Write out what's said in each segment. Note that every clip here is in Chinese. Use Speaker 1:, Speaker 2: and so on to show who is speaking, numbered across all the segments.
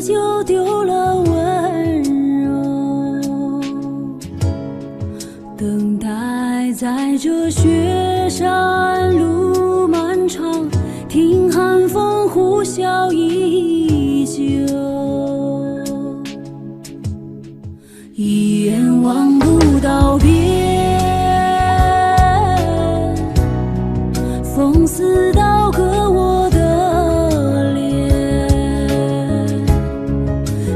Speaker 1: 就丢了温柔，等待在这雪山路漫长，听寒风呼啸依旧，一眼望不到边，风似刀割我的脸，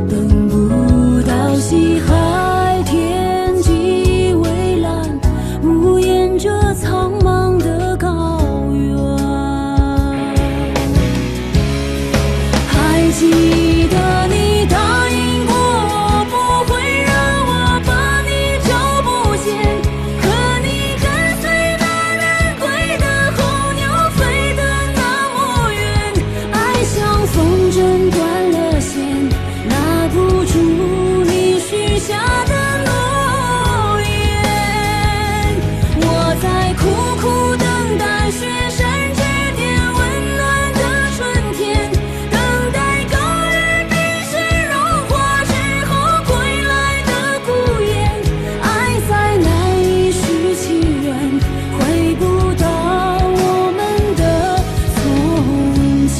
Speaker 1: 等不到西海天际蔚蓝，无言这苍茫的高原。还记得你答应过我，不会让我把你找不见，可你跟随那人归的候鸟飞得那么远，爱像风筝断了线，拉不住你许下的诺言。我在苦苦等待雪山之巅温暖的春天，等待高原冰雪融化之后归来的孤雁，爱在难以续情缘，回不到我们的从前。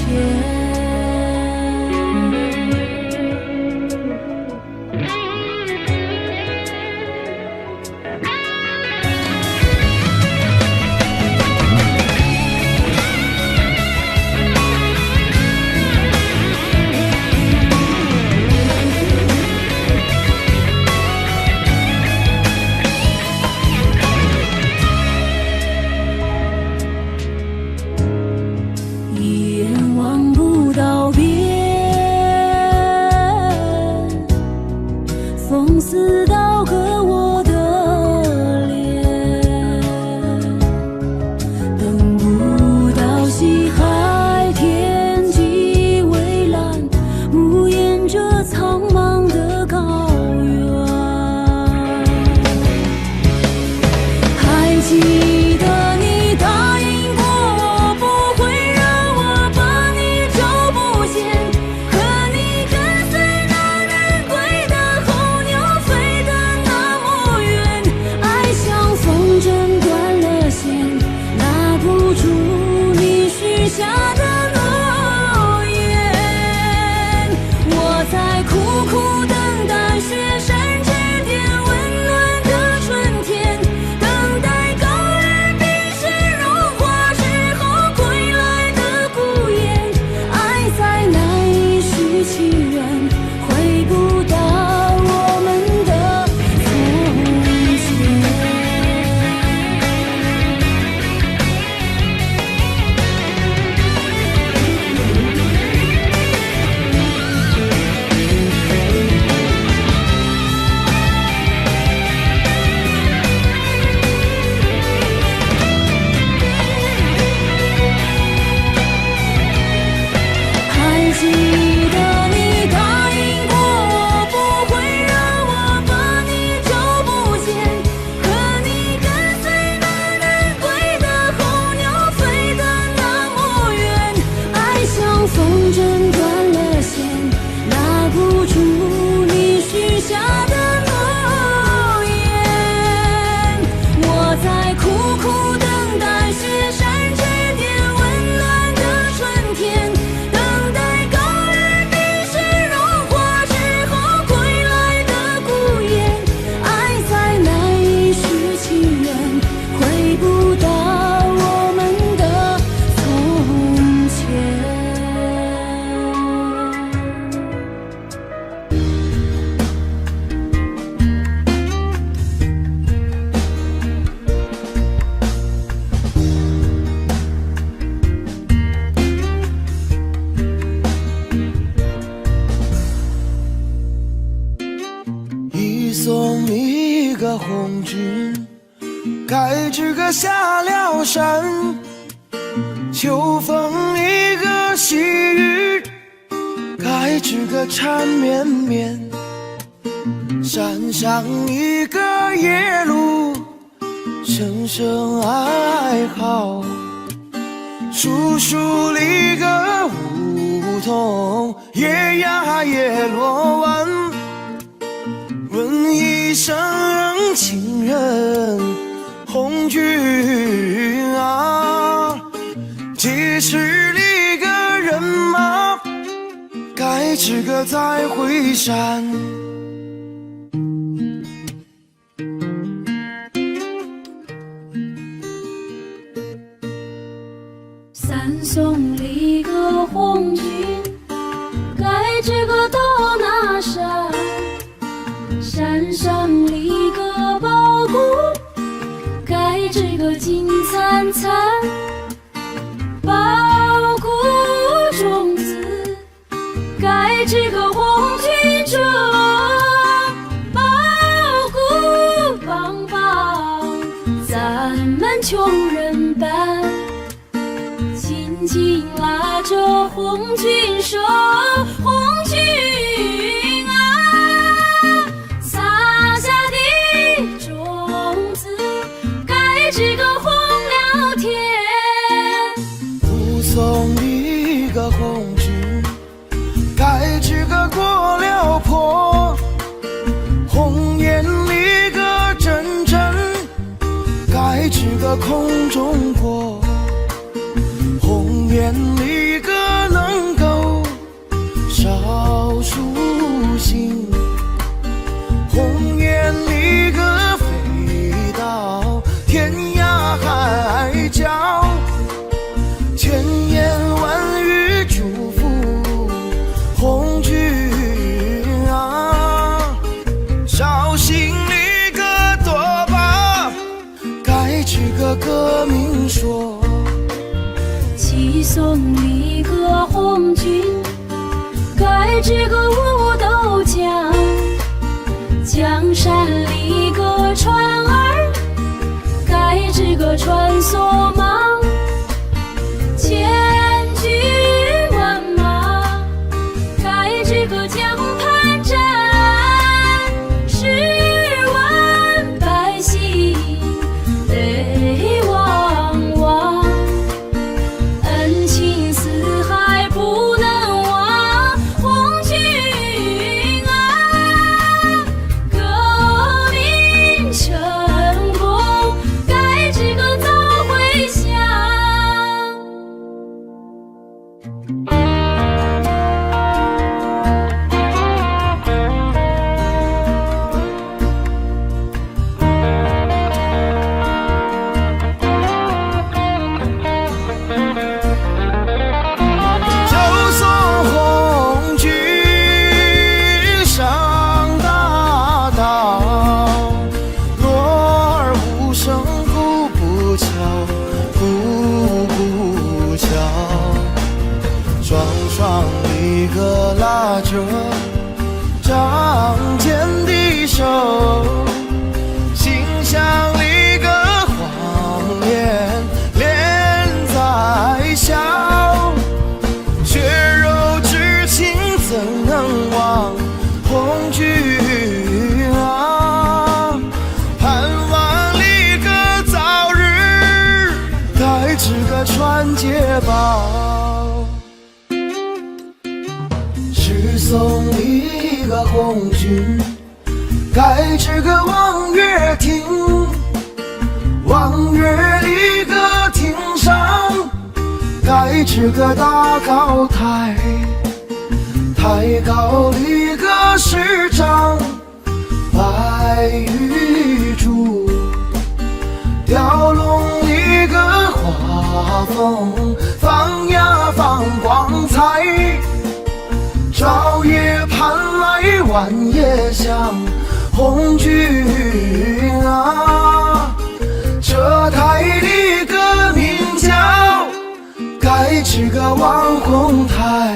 Speaker 1: 一眼望不到边，风似刀割我的脸，等不到西海天际蔚蓝，无言这苍茫的高原。还记得你答应过我，不会让我把你找不见，可你跟随那人归的候鸟飞得那么远，爱像风筝断了线，拉不住你许下的诺言。我在苦苦等待雪山之巅温暖的春天，等待高原冰雪融化之后归来的孤雁，爱在难以续情缘，回不到我们的从前。还记得你答应过我，不会让我把你找不见，可你跟随那人归的候鸟飞得那么远，爱像风筝断了线，拉不住你许下的诺言。我在苦苦等待雪山之巅温暖的春天，等待高原冰雪融化之后归来的孤雁，爱在难以续情缘，回不到我们的从前。
Speaker 2: 一送一个红纸，该知个下了山。秋风一个细雨，该知个缠绵绵。山上一个夜路，声声哀嚎。树树里个无同夜呀夜落晚，问一声情人红军啊，几时离个人马，该吃个再回山。
Speaker 1: 三送离个红军，该知个到那山，山上立个宝骨，该知个金灿灿，宝骨中子，该知个红军中，宝骨棒棒，咱们穷人办。紧紧拉着红军手，红军啊，撒下的种子，该知个红了天。
Speaker 2: 护送一个红军，该知个过了坡。红颜里个真真，该知个空中过。红颜里个能够少数星，红颜里个飞到天涯海角，千言万语祝福红军啊，绍兴里个多把，该知个革命说。
Speaker 1: 七送一个红军，该知个五斗江，江山里个船儿，该知个穿梭忙，千军万马，该知个江畔站，10万百姓泪汪汪。恩情四海不能忘，红军啊，革命成功，该知个早回乡。
Speaker 2: 一个拉着仗剑的手，心像一个谎言连在笑，血肉之情怎能忘红军啊，盼望一个早日该知个传捷报，是送一个红军，该知个望月亭，望月里个亭上，该知个大高台，台高里个师长，白玉柱，雕龙一个画风，放呀放光彩，朝夜盼来晚夜香，红军啊，这台里个名叫该知个网红台，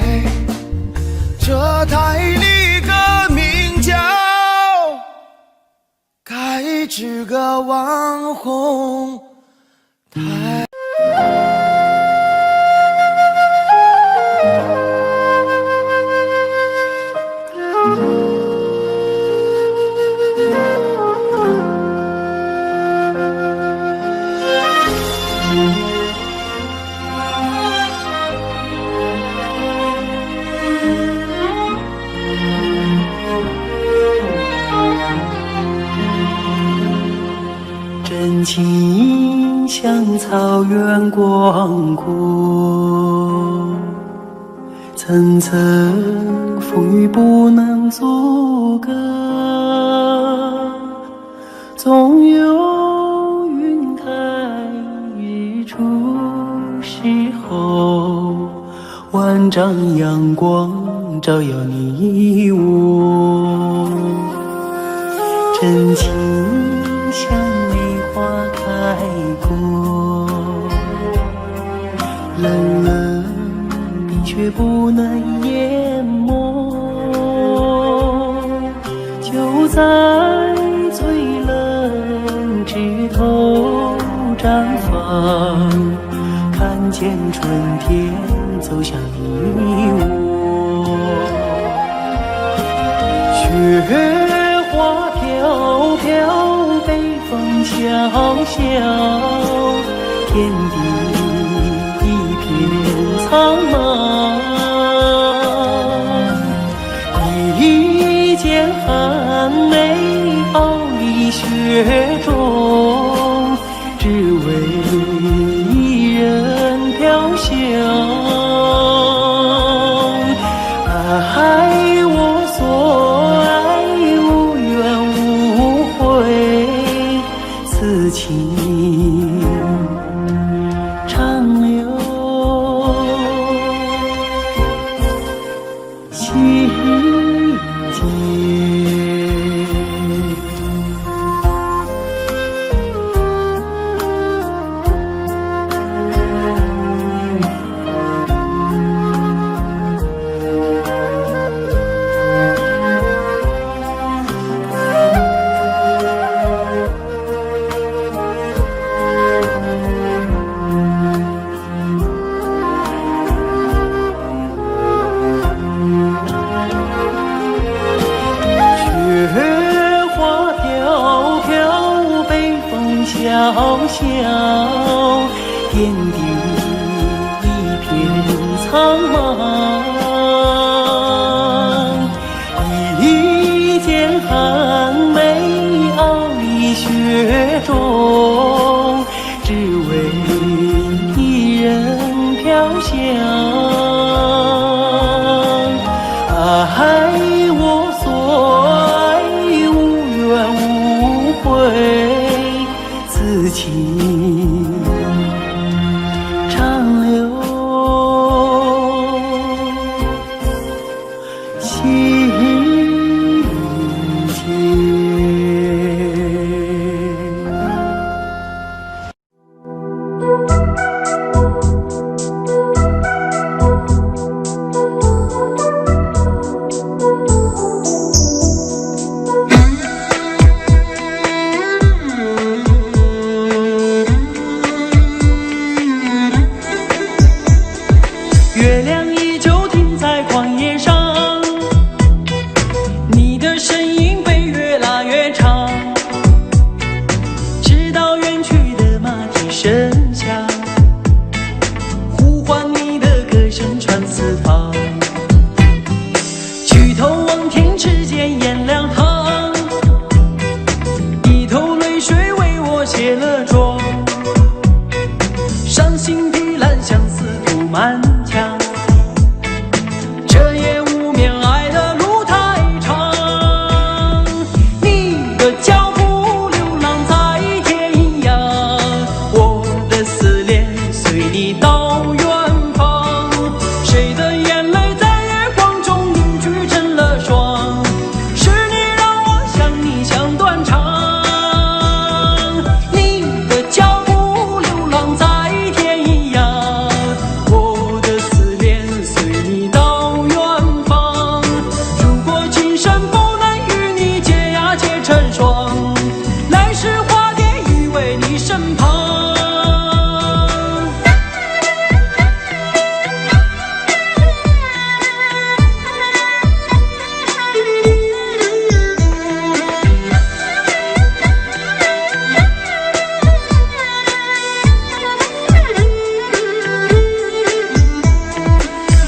Speaker 2: 这台里个名叫该知个网红台。
Speaker 3: 像草原广阔，层层风雨不能阻隔，总有云开日出时候，万丈阳光照耀你我，真情像梅花开过，冷冷的却不能淹没，就在最冷枝头绽放，看见春天走向你我，雪花飘飘，北风萧萧，天地一片苍茫，一剑寒梅傲立雪中，只为一人飘香。爱我所爱，无怨无悔，此情长留心间。萧萧，天地一片苍茫，一剑寒梅傲立雪中，只为一人飘香。爱我所爱，无怨无悔，此情长留心间。月亮依旧停在旷野上，你的身影被越拉越长，直到远去的马蹄声响，呼唤你的歌声传四方。举头望天，只见颜良堂，一头泪水为我卸了妆，伤心的蓝相思涂满墙，这夜无眠，爱的路太长，你的脚步流浪在天涯，我的思念随你到远方，谁的眼泪在月光中凝聚成了霜，是你让我想你想断肠，你的脚步流浪在天涯，我的思念随你到远方，如果今生不能与你结呀结成双，来世化蝶依偎你身旁。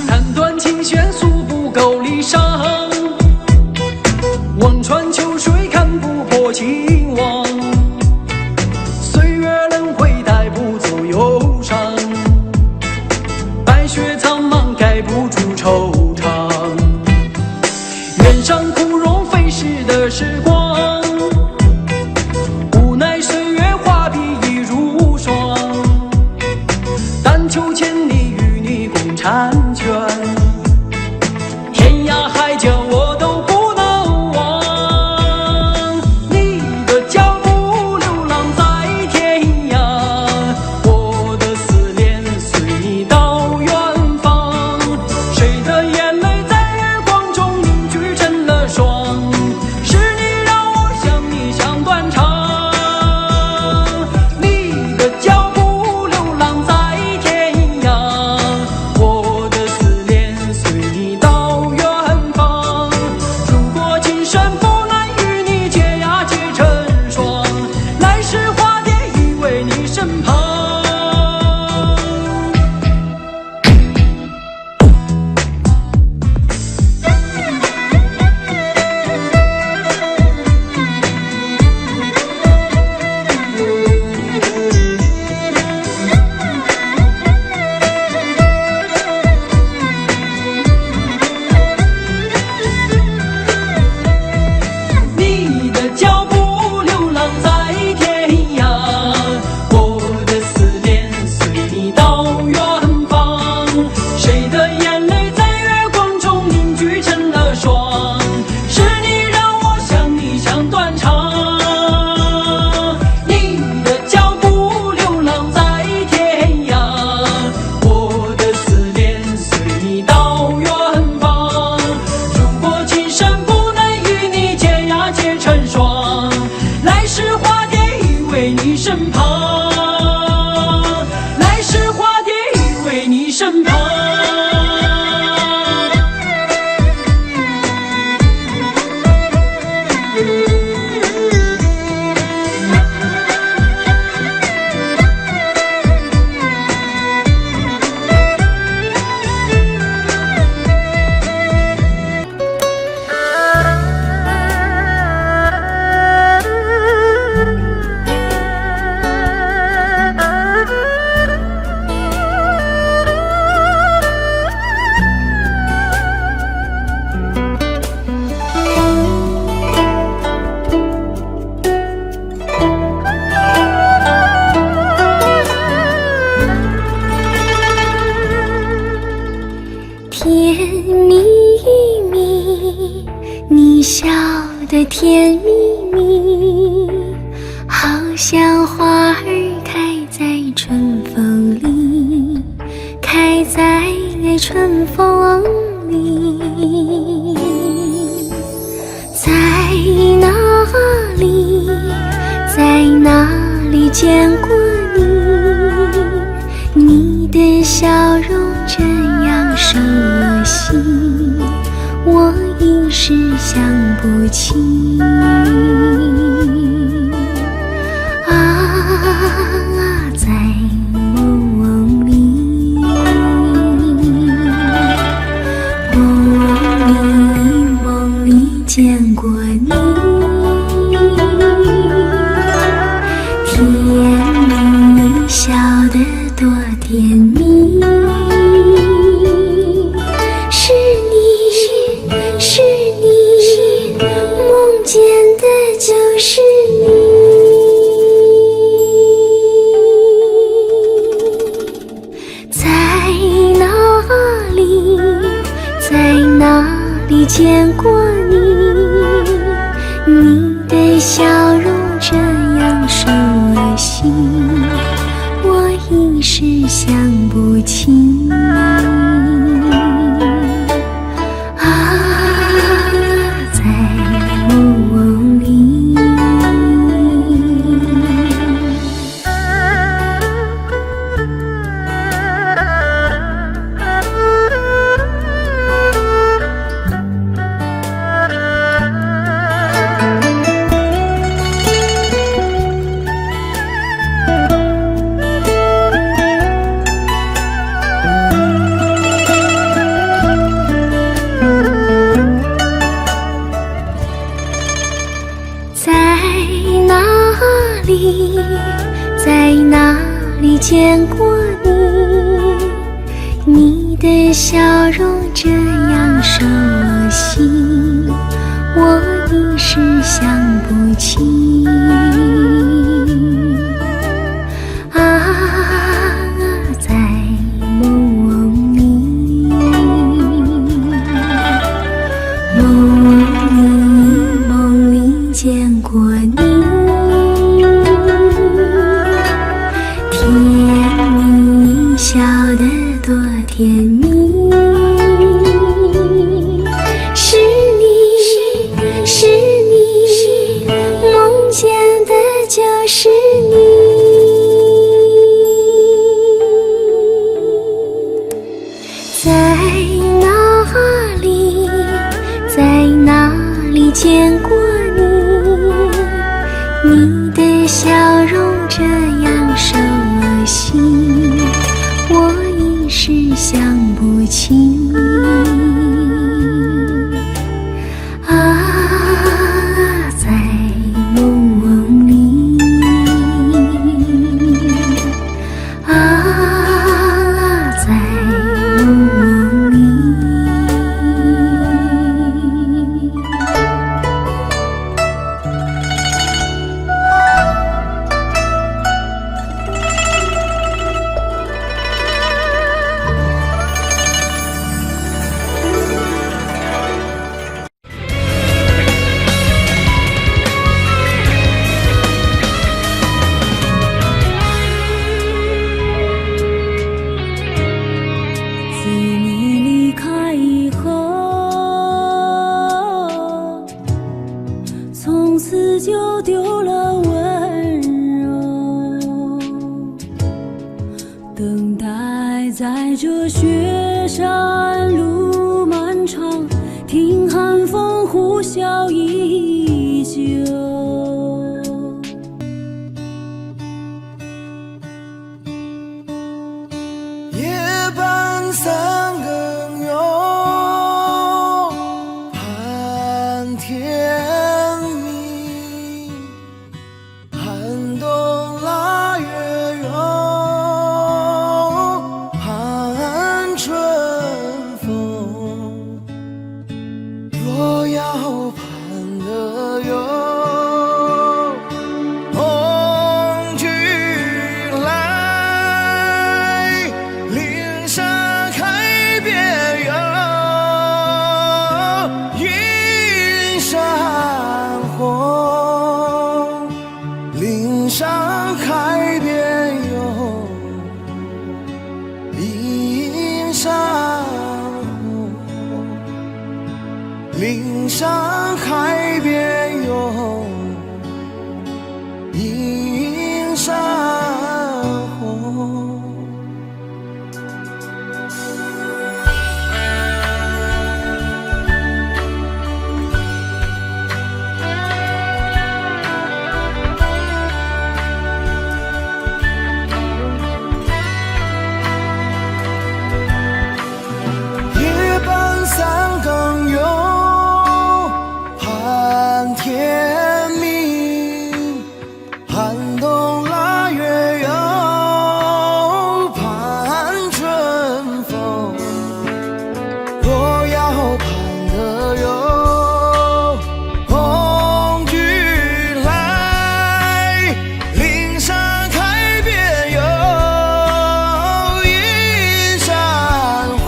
Speaker 3: 弹断琴弦诉不够离殇，望穿秋水看不破情网，岁月轮回带不
Speaker 1: 甜蜜蜜，你笑得甜蜜蜜，好像花儿开在春风里，开在春风里。在哪里，在哪里见过你？你的笑容这样熟悉，我一时想不起。在梦里，梦里见过你，甜蜜笑得多甜蜜。是你，是你，梦见的就是你。在哪里，在哪里见过你？你的笑容这样熟悉，我一时想不起。在梦里。在哪里见过你？你的笑容这样熟悉，我一时想不起。在梦里，梦里见过你。甜蜜笑得多甜蜜，是你，是你，梦见的就是你。在哪里，在哪里见过你？你的笑容这样熟悉，我一时想不起。在梦里，在梦里。自你离开以后，从此就丢了温柔，等待在这雪山路漫长，听寒风呼啸依旧。
Speaker 2: 夜半三更哟，盼天明，寒冬腊月哟，盼春风。若要盼岭上海边有映山红。夜半三更有盼天明，寒冬腊月有盼春风。若要盼得有红军来，岭上开遍有映山红。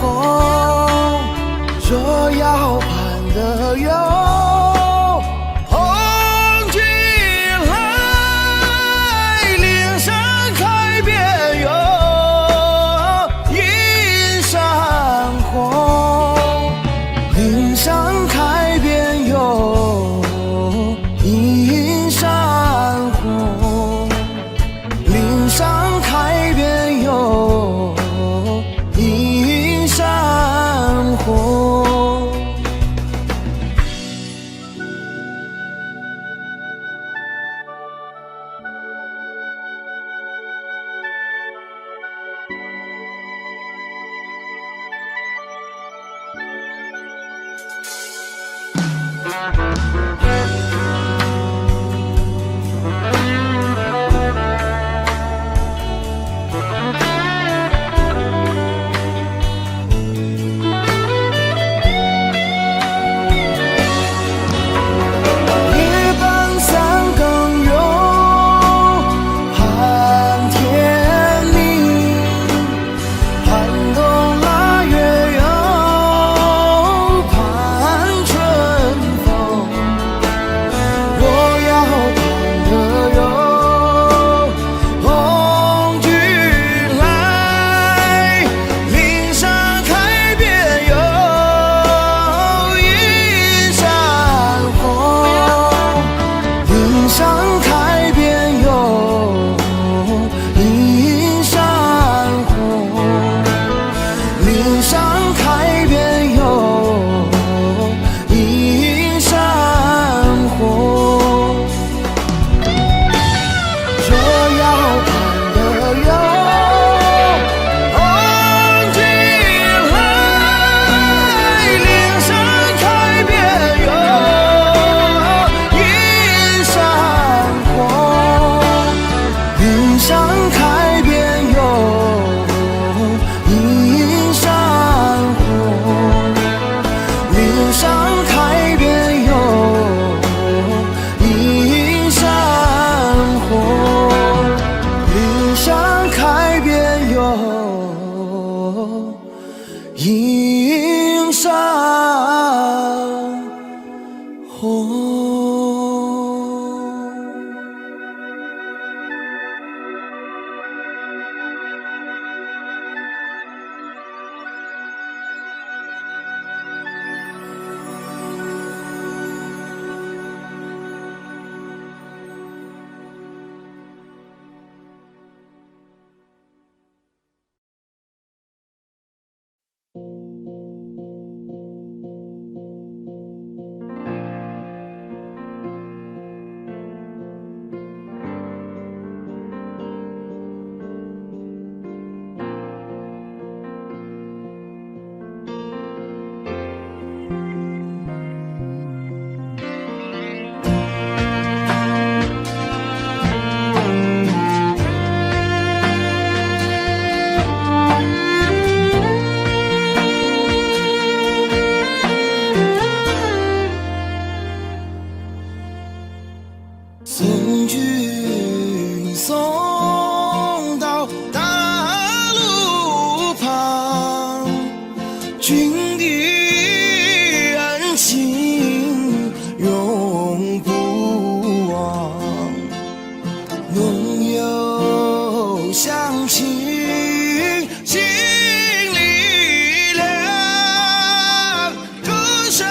Speaker 2: 若要盼得有红军来，岭上开遍有映山红。岭上开遍有映山红，岭上开遍有映山红。夜半三更有盼天明，寒冬腊月有盼春风。若要盼得有红军来，岭上开遍有映山红。岭上开遍有映山红，岭上开遍有映山红。若要盼得有红军来，岭上开遍有映山红，岭上开遍有映山红，岭上开遍有映山红，岭上开遍有映山红。送君送到大路旁，君的恩情永不忘。浓友相亲心里凉，歌声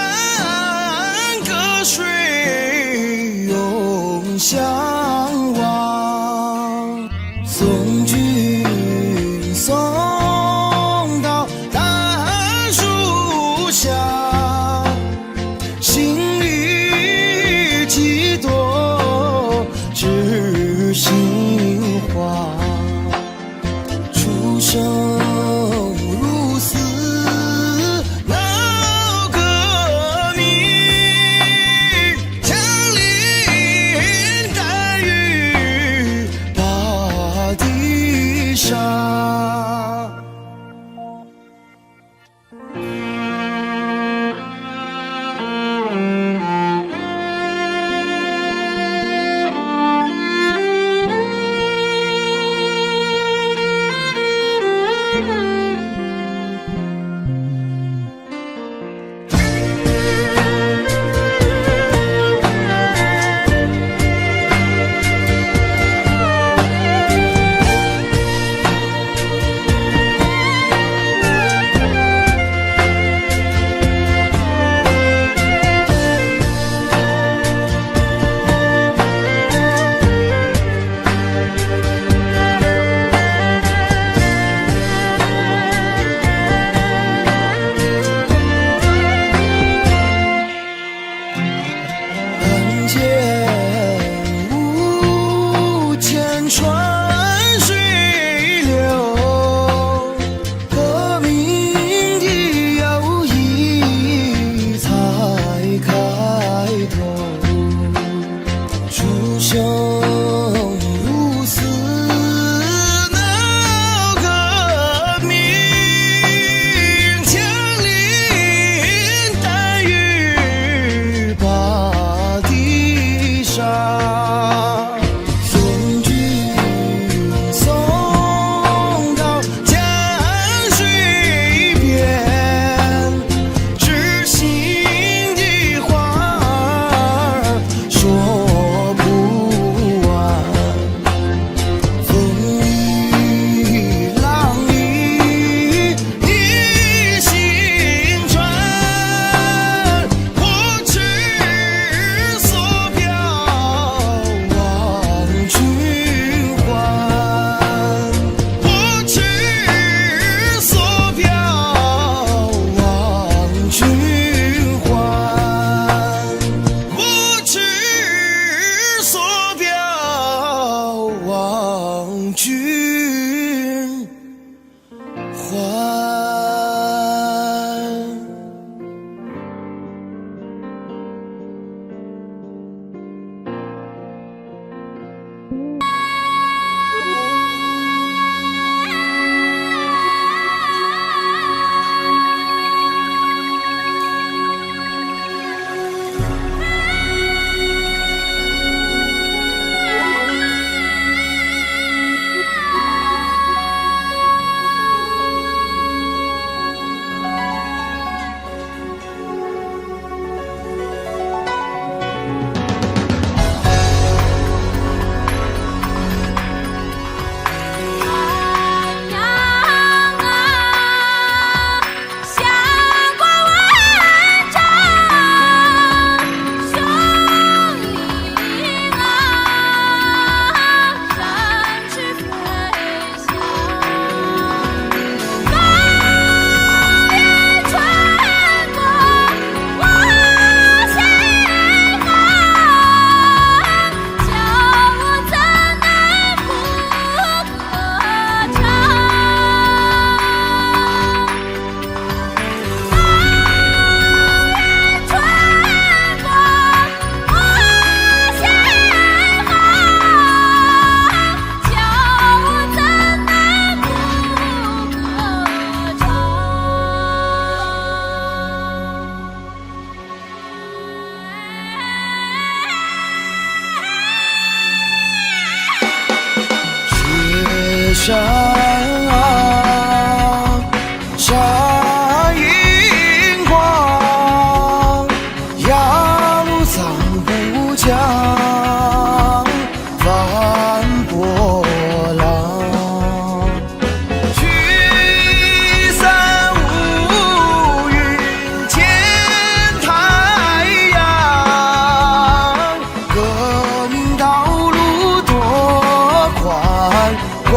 Speaker 2: 山闪银光，压路藏不江，翻波浪。聚散无云见太阳，革命道路多宽广。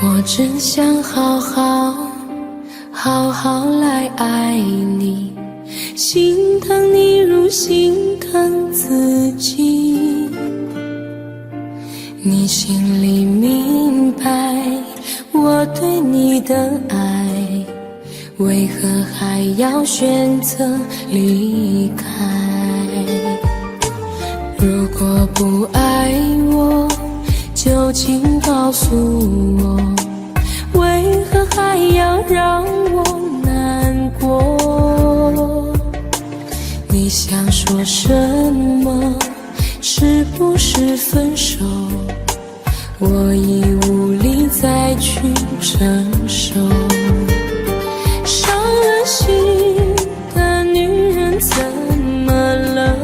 Speaker 1: 我真想好好来爱你，心疼你如心疼自己。你心里明白我对你的爱，为何还要选择离开？如果不爱我，就请告诉我，为何还要让我难过？你想说什么？是不是分手？我已无力再去承受。伤了心的女人怎么了？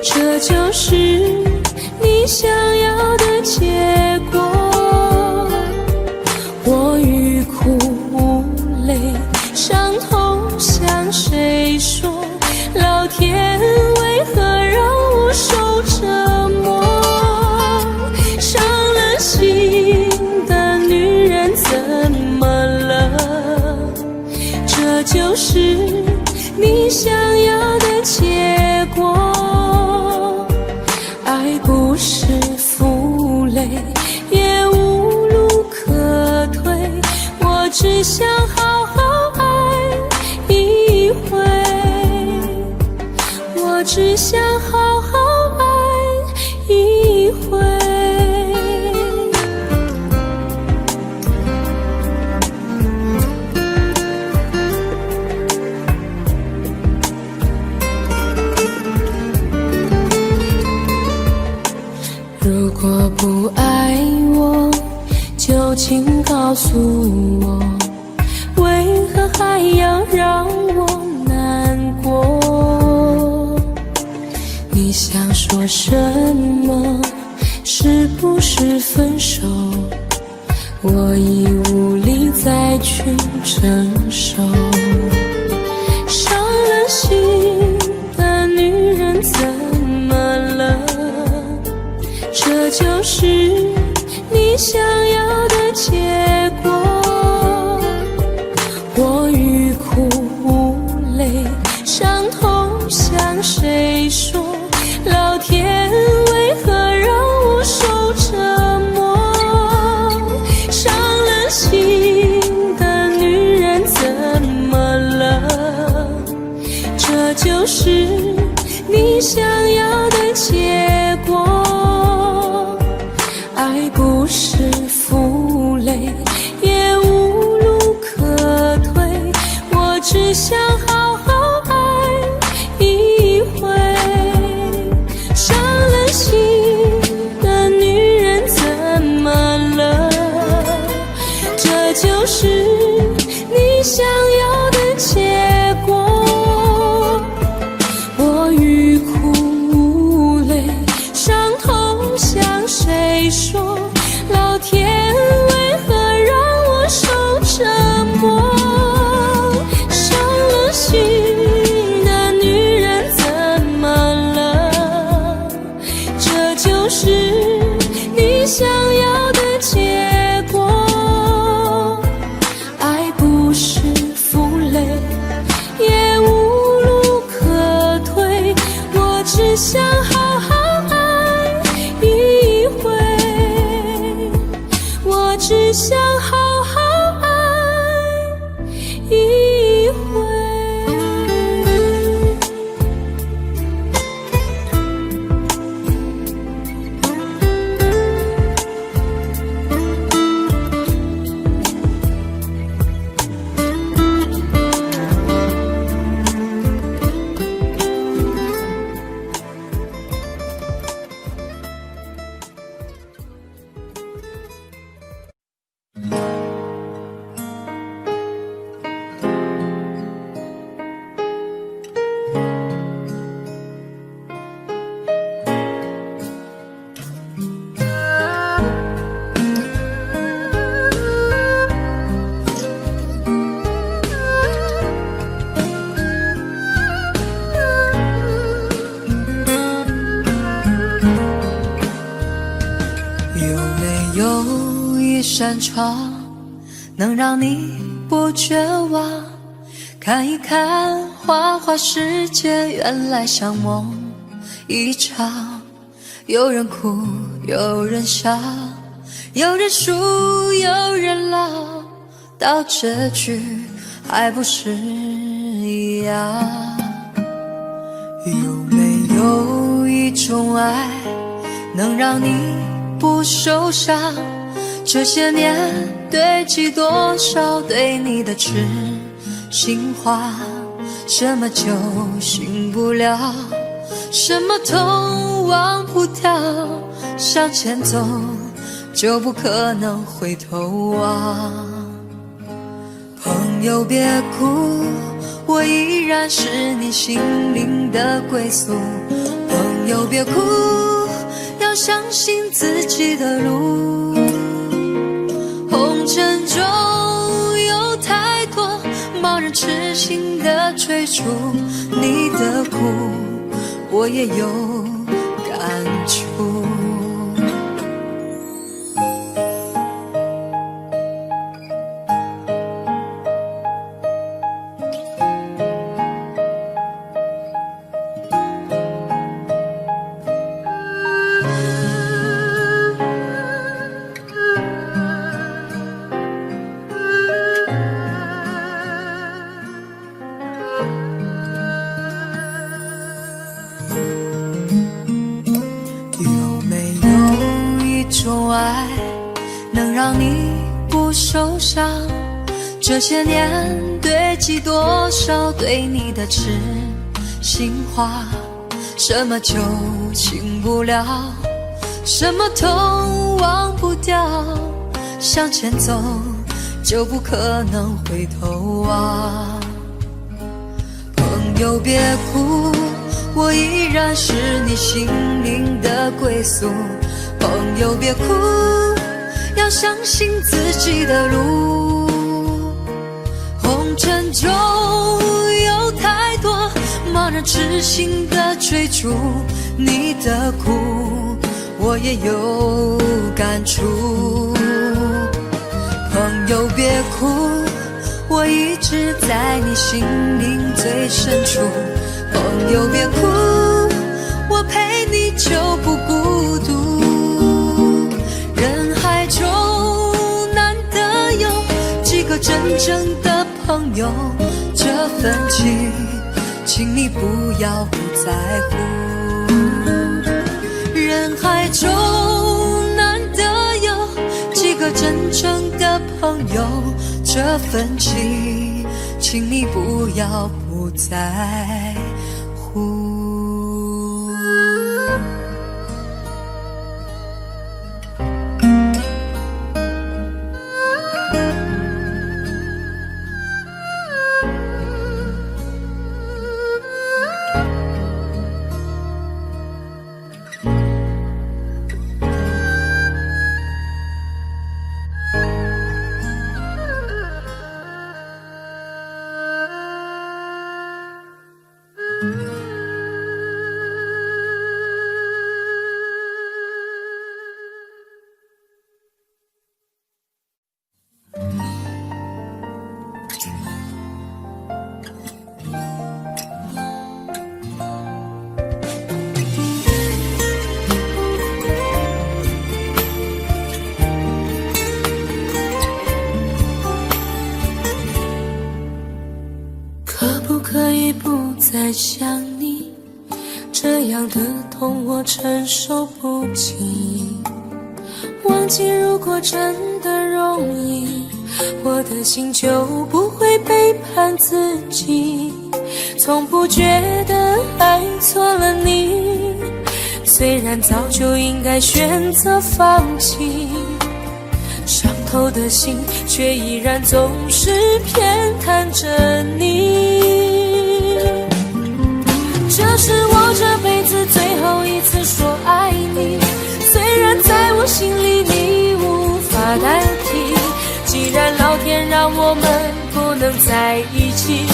Speaker 1: 这就是你想要的结果。我欲哭无泪，伤痛向谁说？就是你想要的结果。爱不是负累，也无路可退，我只想好好爱一回，我只想好好爱一回。如果不爱我，就请告诉我，为何还要让我难过？你想说什么？是不是分手？我已无力再去承受。伤了心的女人怎么了？这就是你想要的结果。我欲哭无泪，伤痛向谁说？老天为何让我受折磨？伤了心的女人怎么了？这就是你想要的结果。爱不是负累，也无路可退，我只想好好爱一回。伤了心的女人怎么了？这就是你想要的结果。我欲哭无泪，伤痛向谁说？老天为何让我受折磨？伤了心的女人怎么了？这就是你想要的结果。爱不是负累，也无路可退，我只想好好爱一回，我只想好好爱一回。
Speaker 4: 有一扇窗，能让你不绝望，看一看花花世界，原来像梦一场。有人哭，有人笑，有人输，有人老，到结局还不是一样。有没有一种爱，能让你不受伤？这些年堆积多少对你的痴心话？什么酒醒不了，什么痛忘不掉，向前走就不可能回头望。朋友别哭，我依然是你心灵的归宿。朋友别哭，要相信自己的路。红尘中有太多盲人痴心的追逐，你的苦我也有感触。种爱能让你不受伤？这些年堆积多少对你的痴心话？什么就轻不了，什么都忘不掉，向前走就不可能回头望。朋友别哭，我依然是你心灵的归宿。朋友别哭，要相信自己的路。红尘中有太多茫然痴心的追逐，你的苦我也有感触。朋友别哭，我一直在你心灵最深处。朋友别哭，我陪你就不孤独。人海中难得有几个真正的朋友，这份情请你不要不在乎。人海中难得有几个真正的朋友，这份情请你不要不在乎。
Speaker 1: 可以不再想你，这样的痛我承受不起。忘记如果真的容易，我的心就不会背叛自己。从不觉得爱错了你，虽然早就应该选择放弃，伤透的心却依然总是偏袒着你。这是我这辈子最后一次说爱你，虽然在我心里你无法代替。既然老天让我们不能在一起，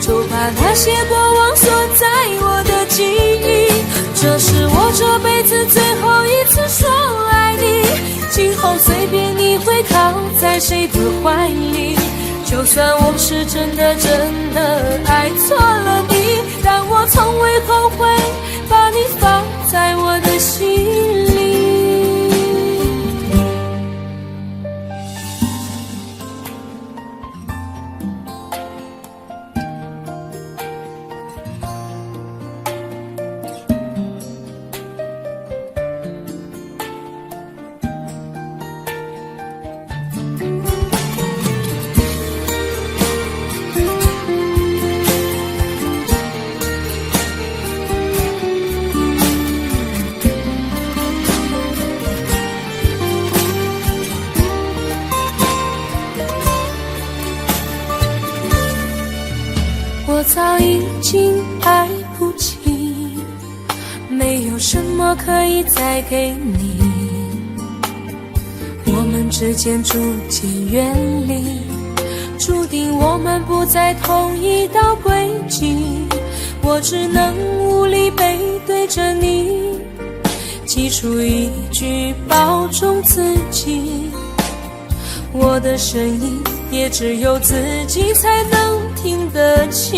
Speaker 1: 就把那些过往锁在我的记忆。这是我这辈子最后一次说爱你，今后随便你会靠在谁的怀里。就算我是真的爱错了你，但我从未后悔把你放在我的心里。我早已经爱不起，没有什么可以再给你。我们之间逐渐远离，注定我们不在同一道轨迹。我只能无力背对着你，挤出一句保重自己。我的声音也只有自己才能听得清。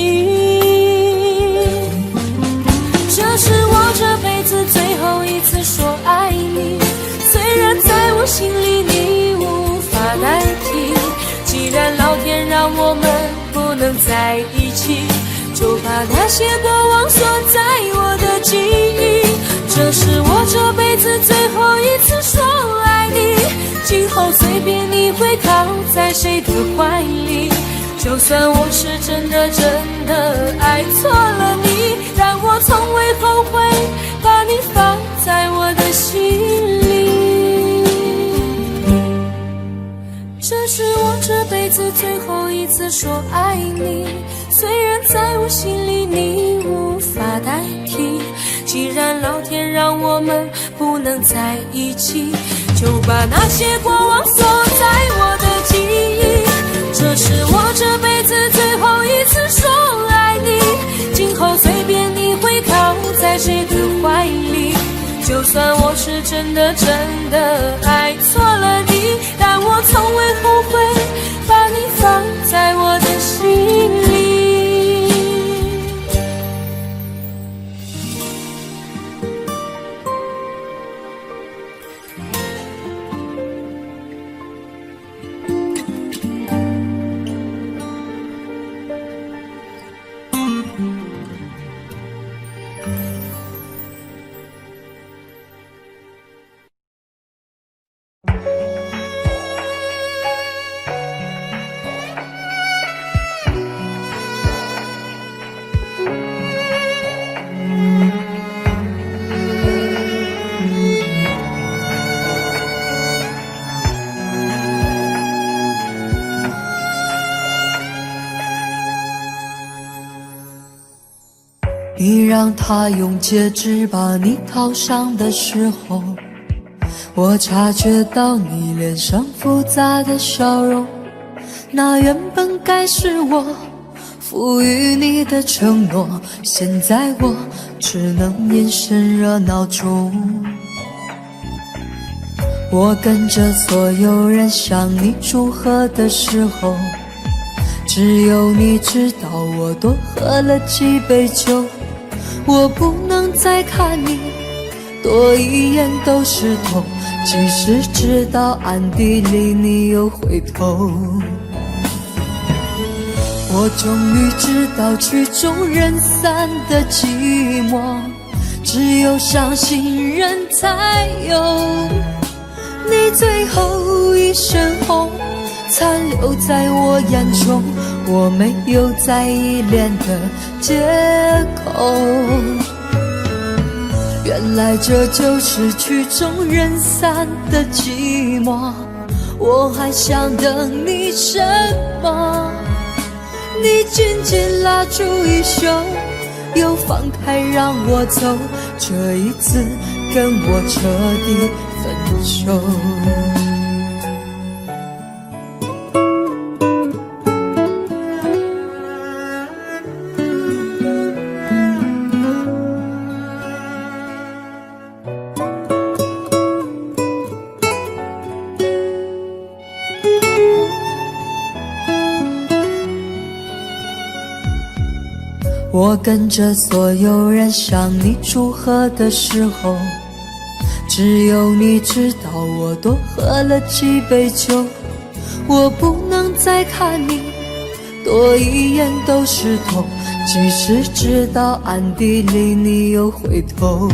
Speaker 1: 这是我这辈子最后一次说爱你，虽然在我心里你无法代替。既然老天让我们不能在一起，就把那些过往锁在我的记忆。这是我这辈子最后一次说爱会靠在谁的怀里。就算我是真的爱错了你，但我从未后悔把你放在我的心里。这是我这辈子最后一次说爱你，虽然在我心里你无法代替。既然老天让我们不能在一起，就把那些过往锁在我的记忆。这是我这辈子最后一次说爱你，今后随便你会靠在谁的怀里。就算我是真的爱错了你，但我从未后悔把你放在我的心里。
Speaker 4: 你让他用戒指把你套上的时候，我察觉到你脸上复杂的笑容。那原本该是我赋予你的承诺，现在我只能眼神热闹中。我跟着所有人向你祝贺的时候，只有你知道我多喝了几杯酒。我不能再看你多一眼都是痛，即使知道暗地里你又回头。我终于知道曲终人散的寂寞，只有伤心人才有。你最后一身红残留在我眼中，我没有再依恋的借口。原来这就是曲终人散的寂寞，我还想等你什么？你紧紧拉住衣袖，又放开让我走，这一次跟我彻底分手。我跟着所有人向你祝贺的时候，只有你知道我多喝了几杯酒。我不能再看你多一眼都是痛，即使知道暗地里你又回头。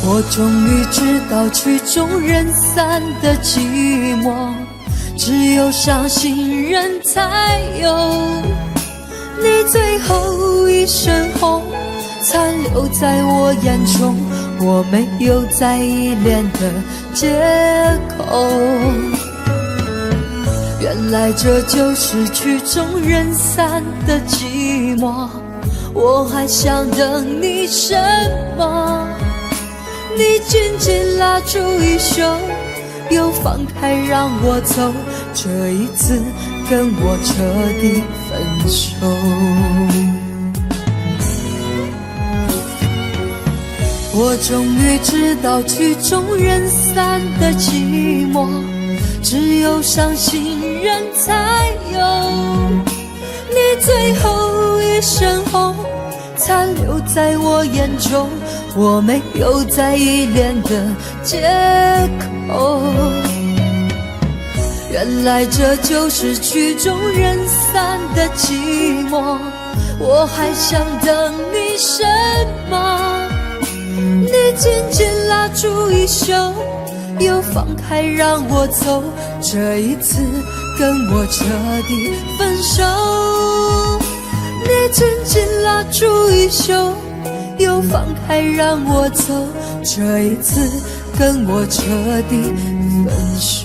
Speaker 4: 我终于知道曲终人散的寂寞，只有伤心人才有。你最后一身红残留在我眼中，我没有再依恋的借口。原来这就是曲终人散的寂寞，我还想等你什么？你紧紧拉住衣袖，又放开让我走，这一次跟我彻底分手。我终于知道曲终人散的寂寞，只有伤心人才有。你最后一身红残留在我眼中，我没有再依恋的借口。原来这就是曲终人散的寂寞，我还想等你什么？你紧紧拉住衣袖，又放开让我走，这一次跟我彻底分手。你紧紧拉住衣袖，又放开让我走，这一次跟我彻底分手。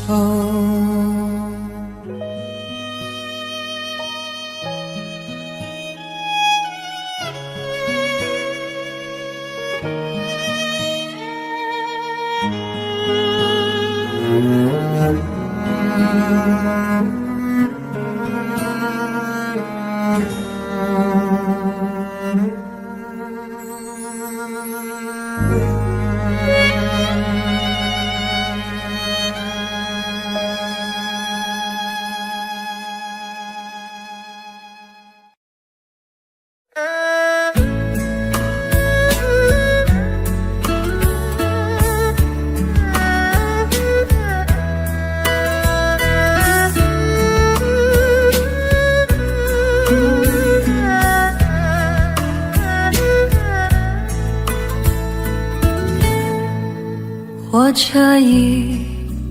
Speaker 4: 火车已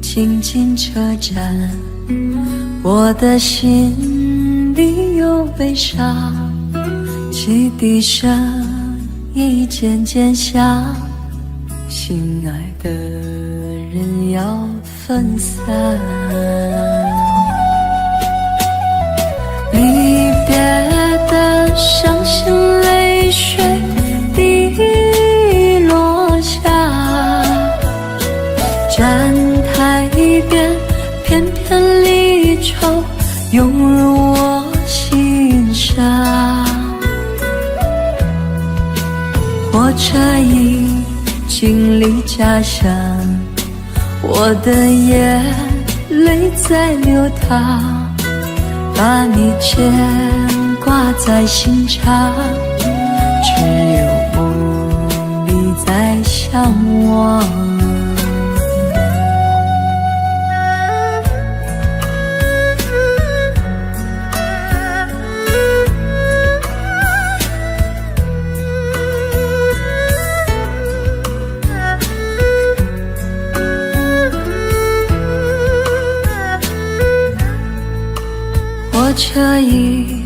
Speaker 4: 经进车站，我的心里有悲伤，汽笛声已渐渐响，心爱的人要分散。离别的伤心泪水滴落下，站台边片片离愁涌入我心上。火车已经离家乡，我的眼泪在流淌，把你牵挂在心上，只有梦里在向往。火车已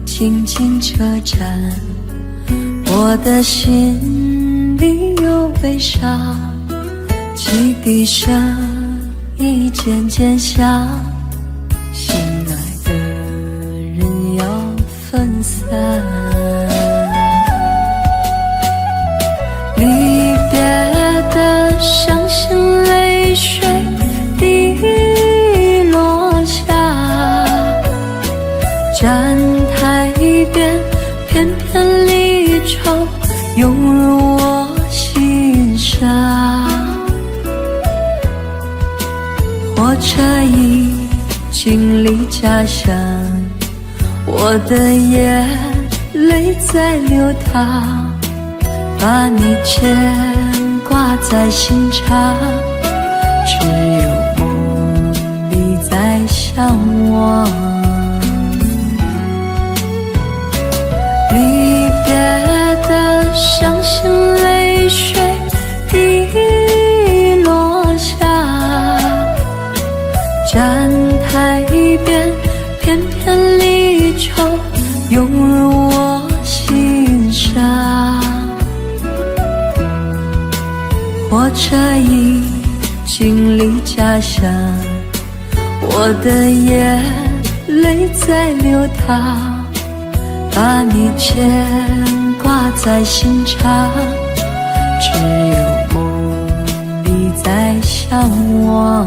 Speaker 4: 经进车站，我的心里有悲伤，汽笛声已渐渐响，心爱的人要分散。离别的伤心泪水滴落下，站台边片片离愁涌入我心上。火车已经离家乡，我的眼泪在流淌，把你牵挂在心上，只有梦里在向往。离别的伤心泪水滴落下，站台边片片离愁涌入我心上。火车已经离家乡，我的眼泪在流淌，把你牵挂在心上，只有梦里在向往。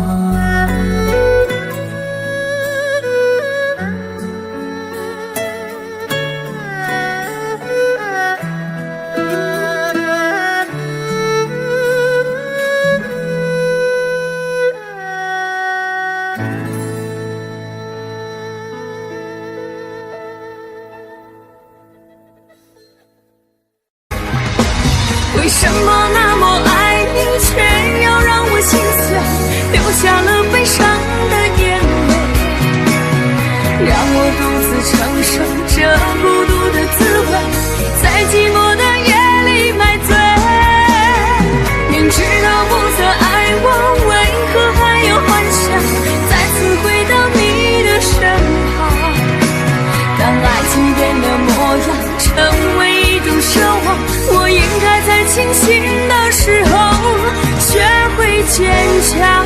Speaker 1: 为什么那么爱你，却要让我心酸，流下了悲伤的眼泪，让我独自承受这孤独的滋味，在寂寞的夜里买醉。强。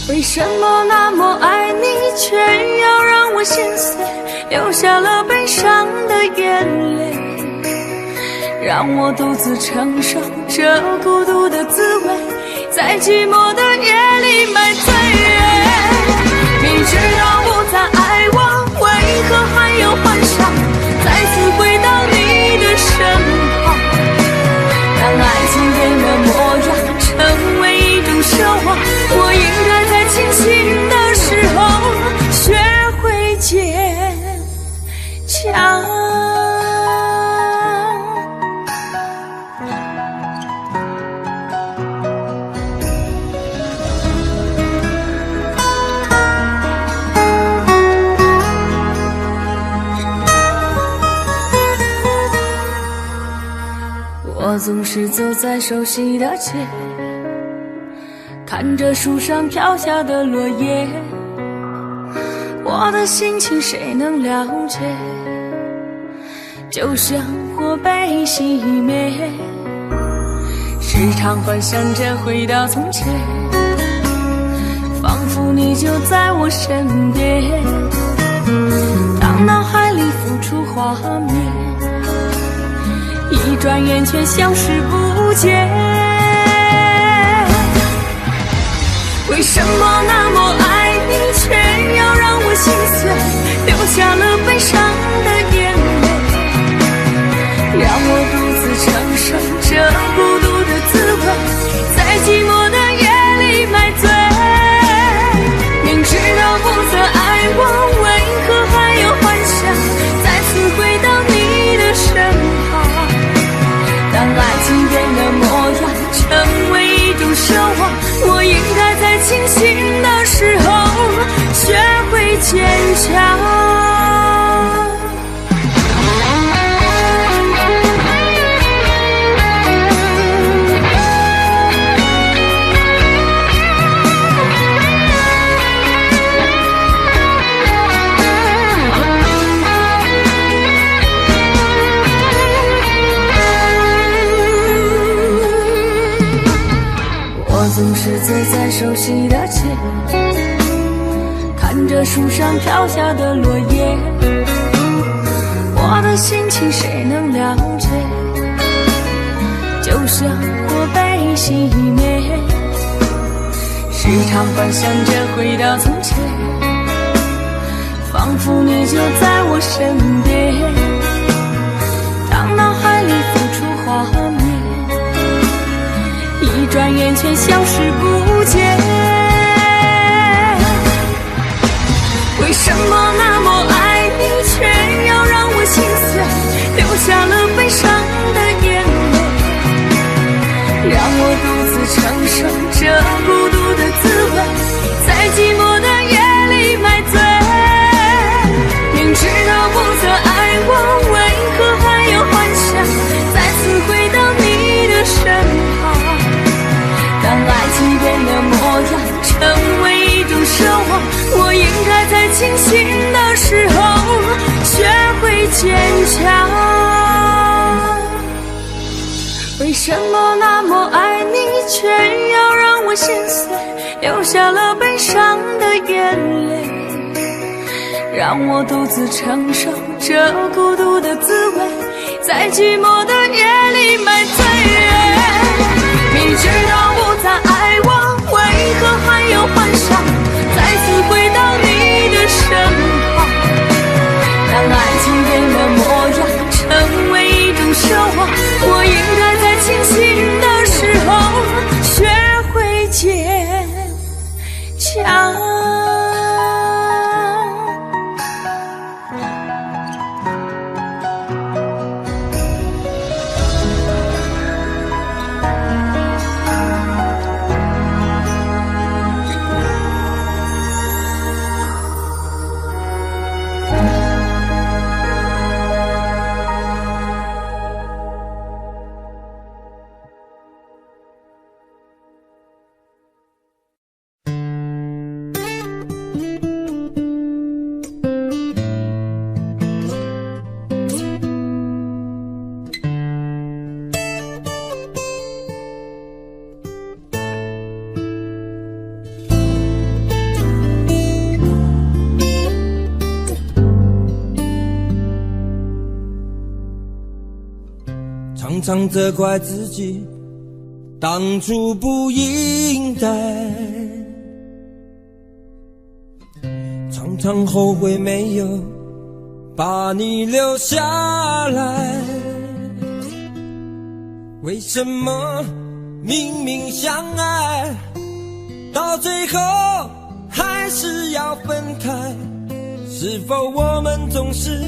Speaker 1: 为什么那么爱你，却要让我心碎，流下了悲伤的眼泪，让我独自承受这孤独的滋味，在寂寞的夜里买醉。明知道不再爱我，为何还有幻想再次回到你的身旁？当爱情变了模样，成为一种奢望，我应该在清醒的时候学会坚强。我总是走在熟悉的街，看着树上飘下的落叶，我的心情谁能了解？就像火被熄灭，时常幻想着回到从前，仿佛你就在我身边，当脑海里浮出画面，一转眼却消失不见。为什么那么爱你，却要让我心碎，流下了悲伤的眼泪，让我独自承受这孤独的滋味，在寂寞的夜里买醉。明知道不再爱我，为何还有幻想再次回到你的身旁？当爱情变了模样，成为一种奢望，我应该在清醒的时候学会坚强。总是走在熟悉的街，看着树上飘下的落叶，我的心情谁能了解？就像火被熄灭，时常幻想着回到从前，仿佛你就在我身边，当脑海里浮出画面，一转眼却消失不见。为什么那么爱你，却要让我心碎，流下了悲伤的眼泪，让我独自承受这孤独的滋味，在寂寞的夜里买醉。明知道不再爱我，为何还有幻想再次回到你的身旁？当爱情变了模样，成为一种奢望，我应该在清醒的时候学会坚强。为什么那么爱你，却要让我心碎，流下了悲伤的眼泪，让我独自承受这孤独的滋味，在寂寞的夜里买醉。明知道不再爱我，为何还有幻想再次回到你的身旁？当爱情变了模样，成为一种奢望，我应该在清醒的时候学会坚强。
Speaker 2: 常责怪自己当初不应该，常常后悔没有把你留下来。为什么明明相爱，到最后还是要分开？是否我们总是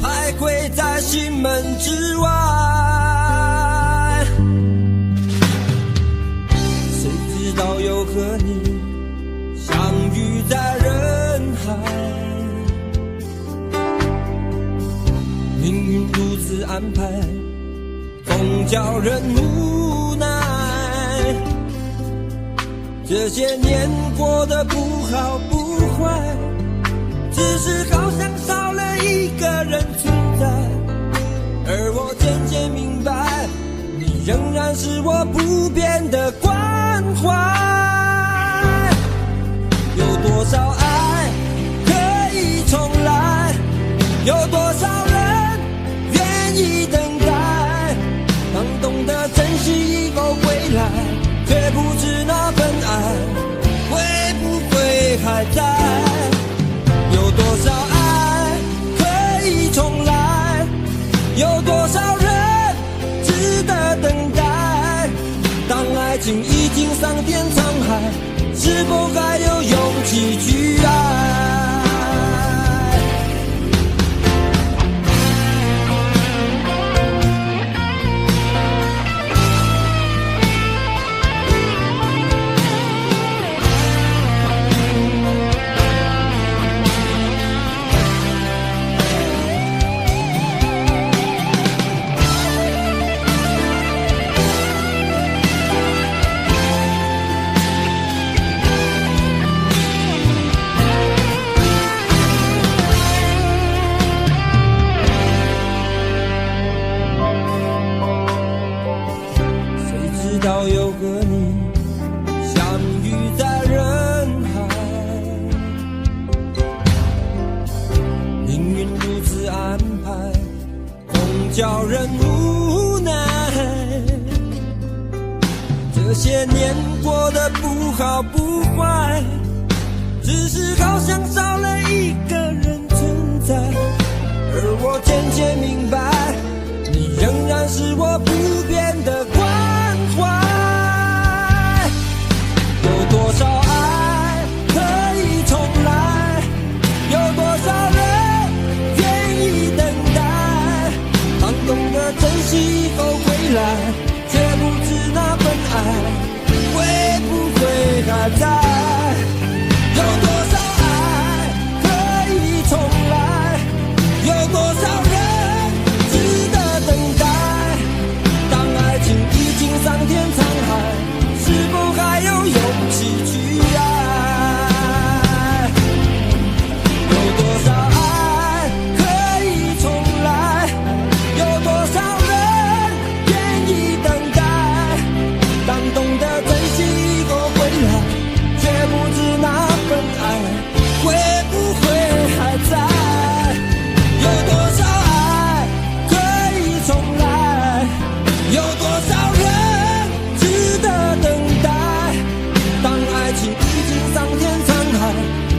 Speaker 2: 徘徊在心门之外？谁知道又和你相遇在人海，命运如此安排，总叫人无奈。这些年过得不好不坏，只是好像少了一个人存在。而我渐渐明白，你仍然是我不变的关怀。有多少爱可以重来，有多少人愿意等待。当懂得珍惜以后归来，却不知那份爱会不会还在。有多少爱可以重来，有多少人值得等待。当爱情已经桑田沧海，是否还有勇气去爱？到又和你相遇在人海，命运如此安排，总叫人无奈。这些年过得不好不坏，只是好像少了一个人存在。而我渐渐明白，你仍然是我不变的关怀。有多少爱可以重来，有多少人愿意等待。当懂得珍惜以后归来，却不知那份爱会不会还在。有多少爱可以重来，有多少人值得等待。当爱情已经桑田沧海，是否还有勇气去爱？有多少爱可以重来，有多少人愿意等待。当懂得珍惜以后归来，却不知那份爱会不会还在。有多少爱可以重来，有多少人值得等待。当爱情已经桑田沧海，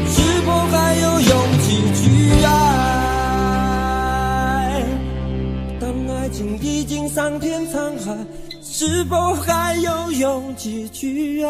Speaker 2: 是否还有勇气去爱？当爱情已经桑田沧海，是否还有勇气去爱？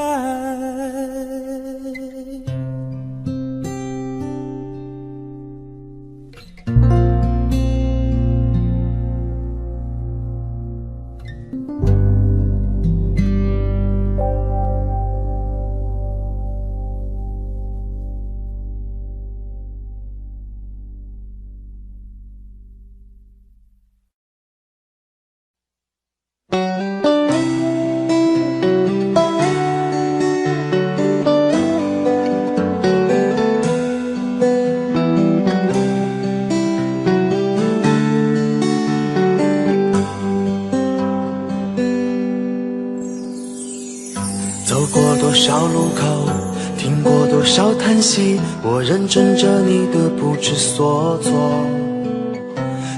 Speaker 5: 走过多少路口，听过多少叹息，我认真着你的不知所措。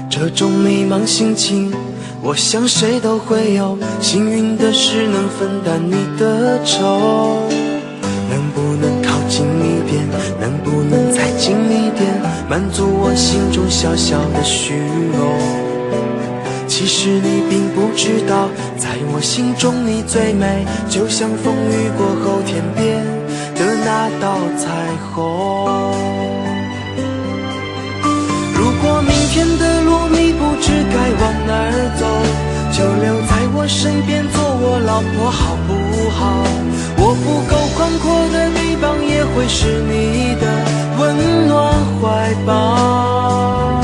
Speaker 5: 这种迷茫心情，我想谁都会有，幸运的是能分担你的愁。能不能靠近一点，能不能再近一点，满足我心中小小的虚荣。其实你并不知道，在我心中你最美，就像风雨过后天边的那道彩虹。如果明天的路你不知该往哪儿走，就留在我身边做我老婆好不好？我不够宽阔的臂膀也会是你的温暖怀抱。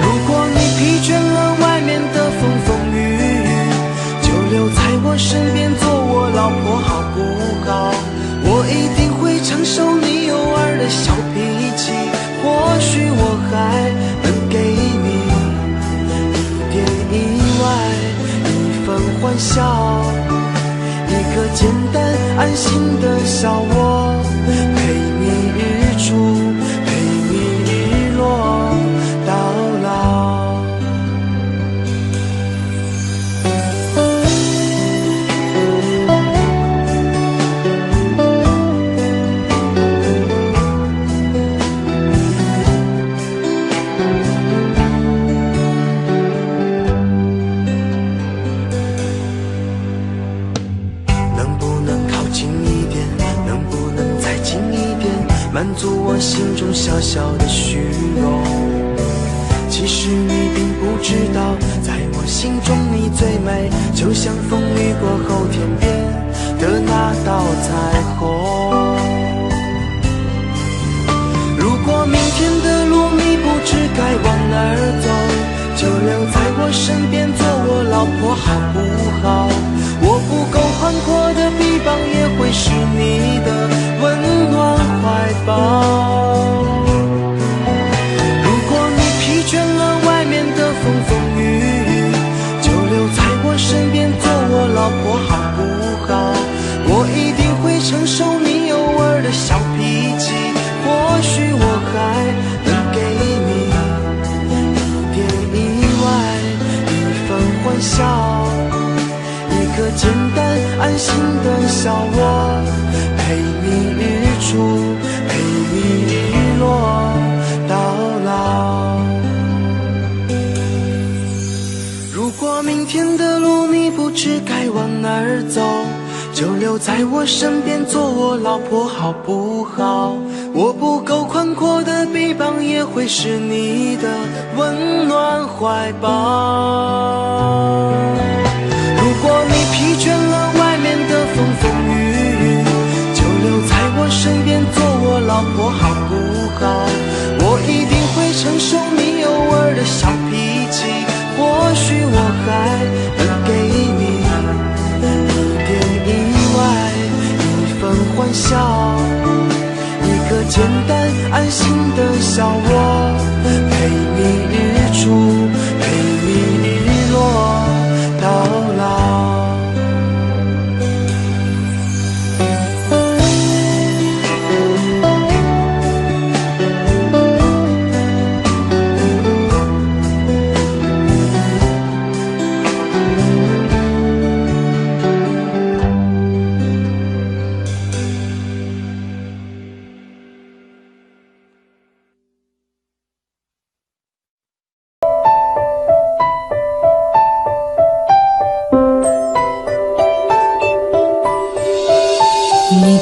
Speaker 5: 如果你疲倦了外面的风风雨雨，就留在我身边做我老婆好不好？我一定会承受你偶尔的小脾气，或许我还能给你一点意外，一份欢笑，一个简单安心的小窝，陪你日出，陪你日落到老。满足我心中小小的虚荣。其实你并不知道，在我心中你最美，就像风雨过后天边的那道彩虹。如果明天的路你不知该往哪儿走，就留在我身边做我老婆好不好？我不够宽阔的臂膀也会是你的温暖怀抱。如果你疲倦了外面的风风雨雨，就留在我身边做我老婆好不好？我一定会承受你偶尔的小脾气，或许我还能给你一点意外，一份欢笑，一个简单安心的小窝，陪你日出，陪你日落到老。如果明天的路你不知该往哪儿走，就留在我身边做我老婆好不好？我不够宽阔的臂膀也会是你的温暖怀抱。如果你疲倦了外面的风风雨雨，就留在我身边做我老婆好不好？我一定会承受你偶尔的小脾气，或许我还能给你一点意外，一份欢笑，一个简单安心的小窝，陪你日出，陪你日落到老。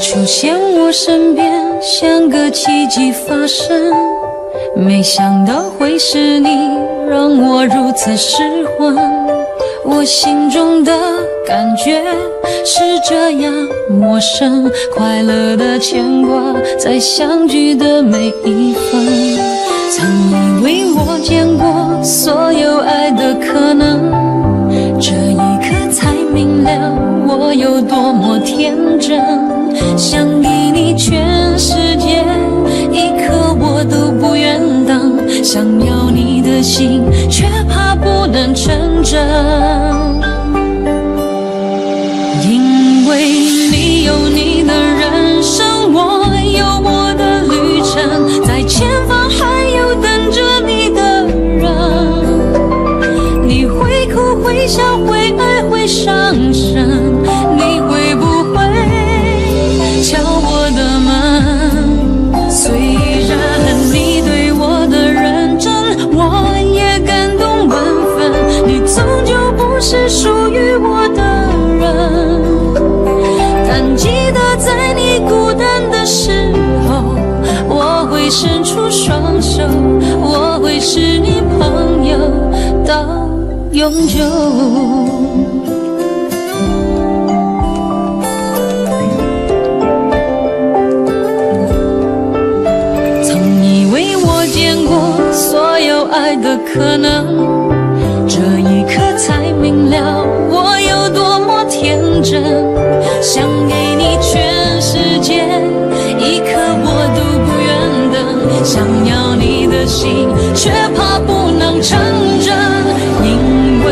Speaker 1: 出现我身边，像个奇迹发生。没想到会是你，让我如此失魂。我心中的感觉是这样陌生，快乐的牵挂在相聚的每一分。曾以为我见过所有爱的可能，这一刻才明了我有多么天真。想给你全世界，一刻我都不愿当。想要你的心，却怕不能成真。因为你有你的人生，我有我的旅程，在前方还有等着你的人。你会
Speaker 4: 生，你会不会敲我的门？虽然你对我的认真，我也感动万分，你终究不是属于我的人。但记得在你孤单的时候，我会伸出双手，我会是你朋友到永久。曾以为我见过所有爱的可能，这一刻才明了我有多么天真，想给你全世界，一刻我都不愿等，想要你的心，却怕不能成真。因为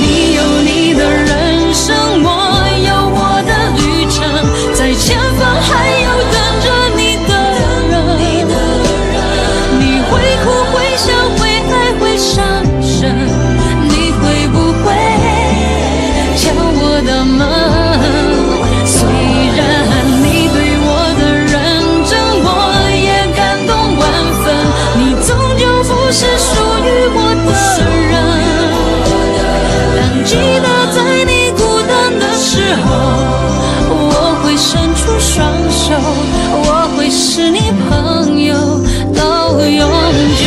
Speaker 4: 你有你的人生，我有我的旅程，在前方还有等着你的人。你会哭会笑会爱会伤神，你会不会敲我的门？虽然你对我的认真，我也感动万分，你终究不是属于我的人。但记得在你孤单的时候，我会伸出双手，我会是你朋友到永久。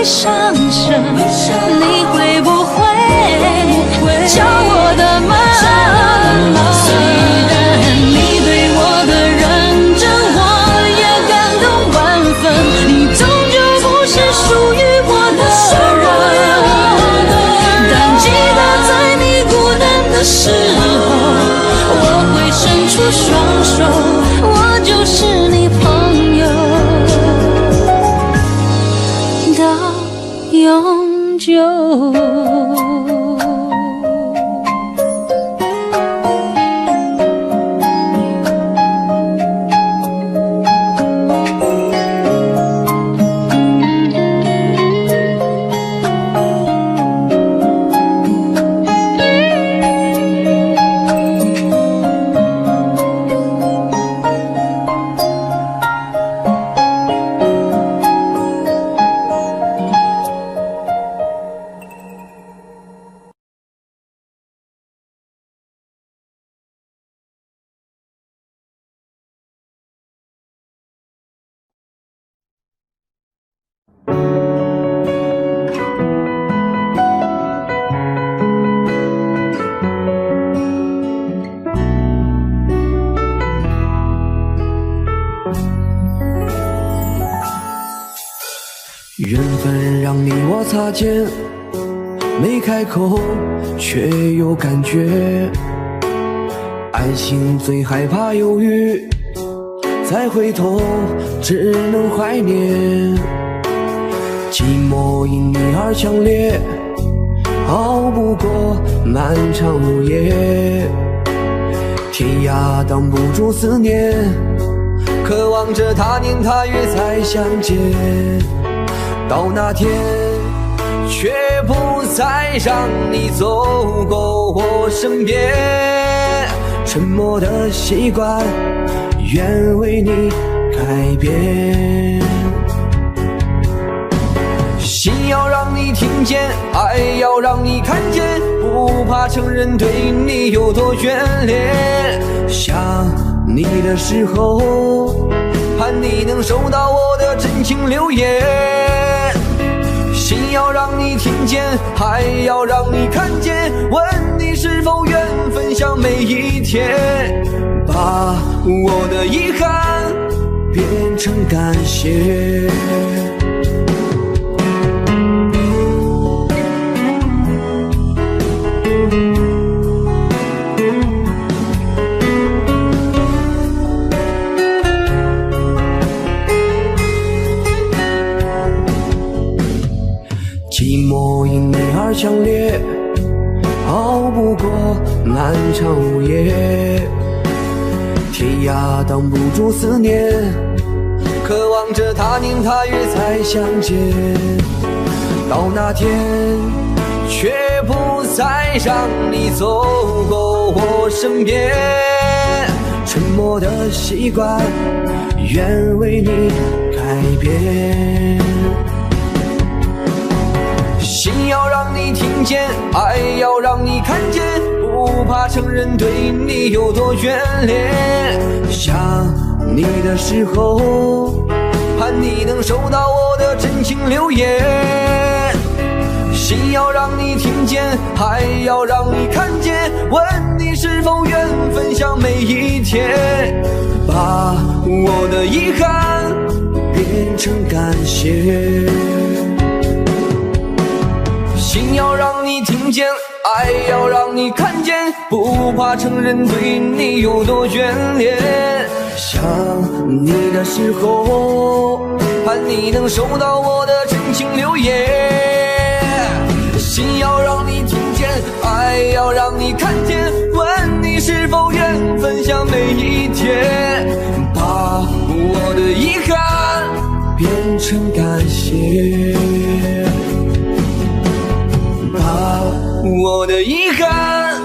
Speaker 4: 伤神，你会不会敲我的门？虽然你对我的认真，我也感动万分，你终究不是属于我的人。但记得在你孤单的时候，我会伸出双手，我就是你朋友到永久。
Speaker 2: 缘分让你我擦肩，没开口却有感觉。爱情最害怕犹豫，再回头只能怀念。寂寞因你而强烈，熬不过漫长午夜。天涯挡不住思念，渴望着他年他月再相见。到那天，却不再让你走过我身边。沉默的习惯，愿为你改变。心要让你听见，爱要让你看见，不怕承认对你有多眷恋。想你的时候，盼你能收到我的真情留言。心要让你听见，还要让你看见，问你是否愿分享每一天，把我的遗憾变成感谢。强烈，熬不过漫长午夜。天涯挡不住思念，渴望着他年他月再相见。到那天，却不再让你走过我身边。沉默的习惯，愿为你改变。心要让你听见，爱要让你看见，不怕承认对你有多眷恋。想你的时候，盼你能收到我的真情留言。心要让你听见，爱要让你看见，问你是否愿分享每一天，把我的遗憾变成感谢。心要让你听见，爱要让你看见，不怕承认对你有多眷恋。想你的时候，盼你能收到我的真情留言。心要让你听见，爱要让你看见，问你是否愿分享每一天，把我的遗憾变成感谢，把我的遗憾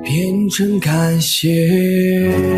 Speaker 2: 变成感谢。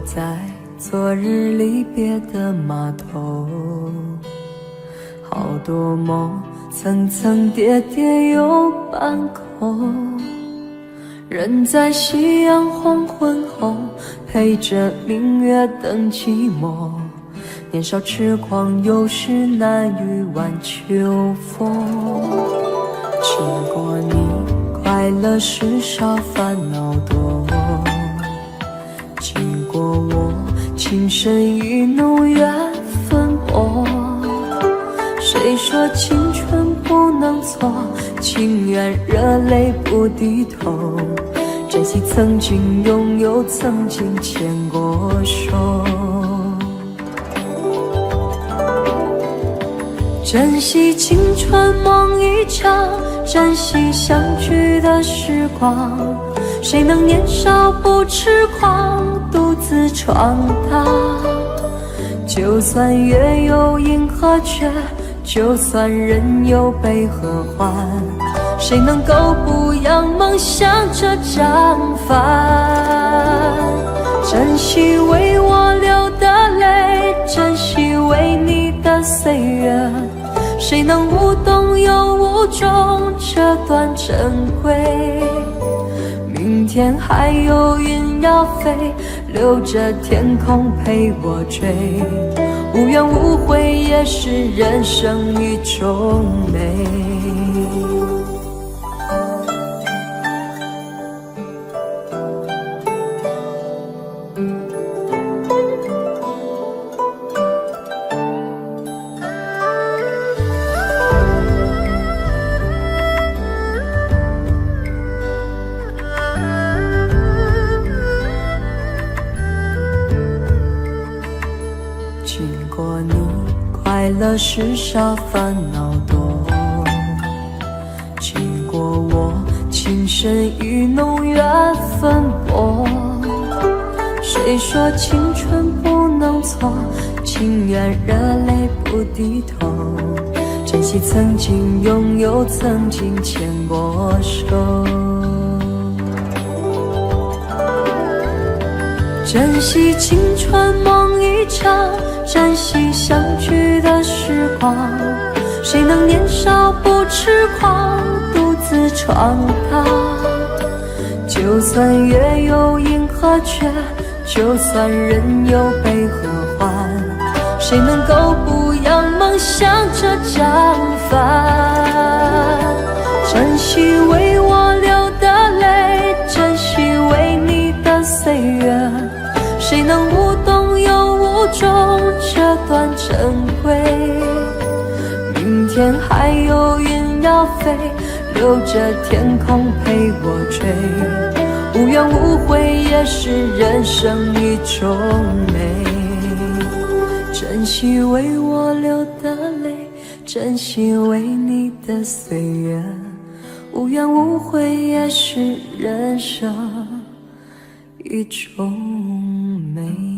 Speaker 4: 在昨日离别的码头，好多梦层层叠叠又半空，人在夕阳黄昏后，陪着明月等寂寞。年少痴狂，有时难御晚秋风。经过你，快乐时少，烦恼多。经过我，情深意浓，缘分薄。谁说青春不能错？情愿热泪不低头。珍惜曾经拥有，曾经牵过手。珍惜青春梦一场，珍惜相聚的时光。谁能年少不痴狂，独自闯荡？就算月有阴和缺，就算人有悲和欢，谁能够不扬梦想这张帆？珍惜为我流的泪，珍惜为你的岁月，谁能无动又无衷这段珍贵？明天还有云要飞，留着天空陪我追。无怨无悔也是人生一种美。经过你，快乐时少，烦恼多。经过我，情深意浓，缘分薄。谁说青春不能错？情愿热泪不低头。珍惜曾经拥有，曾经牵过手。珍惜青春梦一场，珍惜相聚的时光。谁能年少不痴狂，独自闯荡？就算月有阴和缺，就算人有悲和欢，谁谁能够不扬梦想这张帆？珍惜为我流的泪，珍惜为你的岁月，谁能无动又无衷这段珍贵？明天还有云要飞，留着天空陪我追，无怨无悔也是人生一种美。珍惜为我流的泪，珍惜为你的岁月，无怨无悔也是人生一种美。